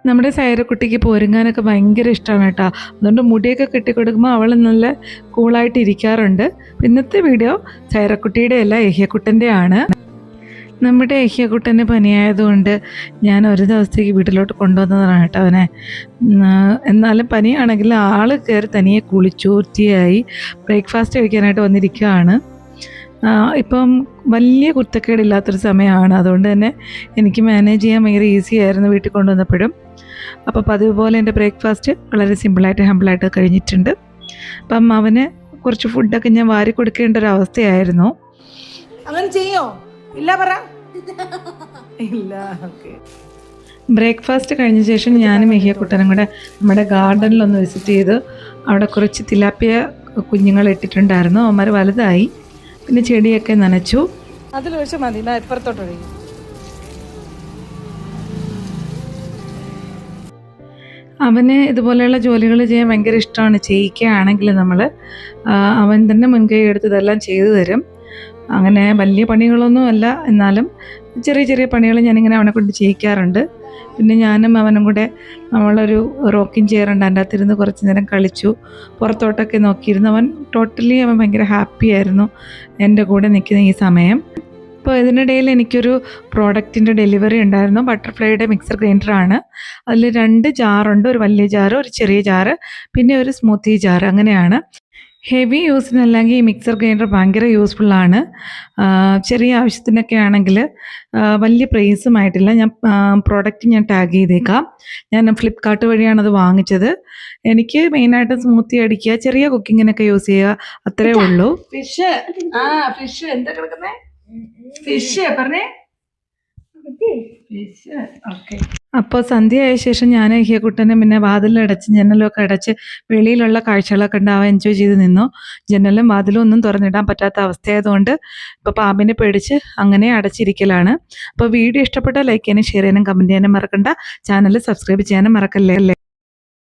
നമ്മുടെ സൈറക്കുട്ടിക്ക് പോരുങ്ങാനൊക്കെ ഭയങ്കര ഇഷ്ടമാണ് കേട്ടോ. അതുകൊണ്ട് മുടിയൊക്കെ കെട്ടിക്കൊടുക്കുമ്പോൾ അവൾ നല്ല കൂളായിട്ട് ഇരിക്കാറുണ്ട്. ഇന്നത്തെ വീഡിയോ സൈറക്കുട്ടിയുടെ അല്ല, ഏഹ്യക്കുട്ടൻ്റെ ആണ്. നമ്മുടെ ഏഹ്യക്കുട്ടന് പനിയായതുകൊണ്ട് ഞാൻ ഒരു ദിവസത്തേക്ക് വീട്ടിലോട്ട് കൊണ്ടുവന്നതാണ് കേട്ടോ അവനെ. എന്നാലും പനിയാണെങ്കിൽ ആൾ കയറി തനിയെ കുളിച്ചു വൃത്തിയായി ബ്രേക്ക്ഫാസ്റ്റ് കഴിക്കാനായിട്ട് വന്നിരിക്കുകയാണ്. ഇപ്പം വലിയ കുരുത്തക്കേടില്ലാത്തൊരു സമയമാണ്, അതുകൊണ്ട് തന്നെ എനിക്ക് മാനേജ് ചെയ്യാൻ ഭയങ്കര ഈസി ആയിരുന്നു വീട്ടിൽ കൊണ്ടുവന്നപ്പോഴും. അപ്പോൾ പതിവ് പോലെ എൻ്റെ ബ്രേക്ക്ഫാസ്റ്റ് വളരെ സിമ്പിളായിട്ട് ഹമ്പിളായിട്ട് കഴിഞ്ഞിട്ടുണ്ട്. അപ്പം അവന് കുറച്ച് ഫുഡൊക്കെ ഞാൻ വാരി കൊടുക്കേണ്ട ഒരു അവസ്ഥയായിരുന്നു. അങ്ങനെ ചെയ്യോ? ഇല്ല പറ ഇല്ല. ഓക്കെ. ബ്രേക്ക്ഫാസ്റ്റ് കഴിഞ്ഞ ശേഷം ഞാനും മെഹിയക്കുട്ടനും കൂടെ നമ്മുടെ ഗാർഡനിലൊന്ന് വിസിറ്റ് ചെയ്ത് അവിടെ കുറച്ച് തിലാപ്പിയ കുഞ്ഞുങ്ങൾ ഇട്ടിട്ടുണ്ടായിരുന്നു. അവന്മാർ വലുതായി. പിന്നെ ചെടിയൊക്കെ നനച്ചു. അതിലൊഴിച്ച് മതി, ഇപ്പുറത്തോട്ട് ഒഴുകി. അവന് ഇതുപോലെയുള്ള ജോലികൾ ചെയ്യാൻ ഭയങ്കര ഇഷ്ടമാണ്. ചെയ്യിക്കുകയാണെങ്കിൽ അവൻ തന്നെ മുൻകൈ എടുത്ത് ഇതെല്ലാം ചെയ്തു തരും. അങ്ങനെ വലിയ പണികളൊന്നും അല്ല, എന്നാലും ചെറിയ ചെറിയ പണികൾ ഞാനിങ്ങനെ അവനെ കൊണ്ട് ചെയ്യിക്കാറുണ്ട്. പിന്നെ ഞാനും അവനും കൂടെ നമ്മളൊരു റോക്കിംഗ് ചെയറുണ്ട്, അതിൻ്റെ അകത്തിരുന്ന് കുറച്ച് നേരം കളിച്ചു. പുറത്തോട്ടൊക്കെ നോക്കിയിരുന്നു. അവൻ ഭയങ്കര ഹാപ്പി ആയിരുന്നു എൻ്റെ കൂടെ നിൽക്കുന്ന ഈ സമയം. അപ്പോൾ ഇതിനിടയിൽ എനിക്കൊരു പ്രോഡക്റ്റിൻ്റെ ഡെലിവറി ഉണ്ടായിരുന്നു. ബട്ടർഫ്ലൈയുടെ മിക്സർ ഗ്രൈൻഡറാണ്. അതിൽ 2 ജാറുണ്ട്, ഒരു വലിയ ജാറ്, ഒരു ചെറിയ ജാറ്, പിന്നെ ഒരു സ്മൂത്തി ജാറ്. അങ്ങനെയാണ്. ഹെവി യൂസിനല്ലെങ്കിൽ ഈ മിക്സർ ഗ്രൈൻഡർ ഭയങ്കര യൂസ്ഫുള്ളാണ്. ചെറിയ ആവശ്യത്തിനൊക്കെ ആണെങ്കിൽ വലിയ പ്രൈസുമായിട്ടില്ല. പ്രോഡക്റ്റ് ഞാൻ ടാഗ് ചെയ്തേക്കാം. ഞാൻ ഫ്ലിപ്കാർട്ട് വഴിയാണത് വാങ്ങിച്ചത്. എനിക്ക് മെയിനായിട്ട് സ്മൂത്തി അടിക്കുക, ചെറിയ കുക്കിങ്ങിനൊക്കെ യൂസ് ചെയ്യുക, അത്രേ ഉള്ളൂ. ഫിഷ് എന്താ കിടക്കുന്നേ? ഫിഷ് പറഞ്ഞേ. ഫിഷ്. ഓക്കെ. അപ്പോൾ സന്ധ്യയായ ശേഷം ഞാൻ ഏഹ്യക്കുട്ടനെ പിന്നെ വാതിലടച്ച് ജനലൊക്കെ അടച്ച് വെളിയിലുള്ള കാഴ്ചകളൊക്കെ ഉണ്ടാവാൻ എൻജോയ് ചെയ്ത് നിന്നു. ജനലും വാതിലും ഒന്നും തുറന്നിടാൻ പറ്റാത്ത അവസ്ഥയായതുകൊണ്ട് ഇപ്പോൾ പാമ്പിനെ പേടിച്ച് അങ്ങനെ അടച്ചിരിക്കലാണ്. അപ്പോൾ വീഡിയോ ഇഷ്ടപ്പെട്ടാൽ ലൈക്ക് ചെയ്യാനും ഷെയർ ചെയ്യാനും കമൻറ്റ് ചെയ്യാനും മറക്കണ്ട. ചാനൽ സബ്സ്ക്രൈബ് ചെയ്യാനും മറക്കല്ലേ.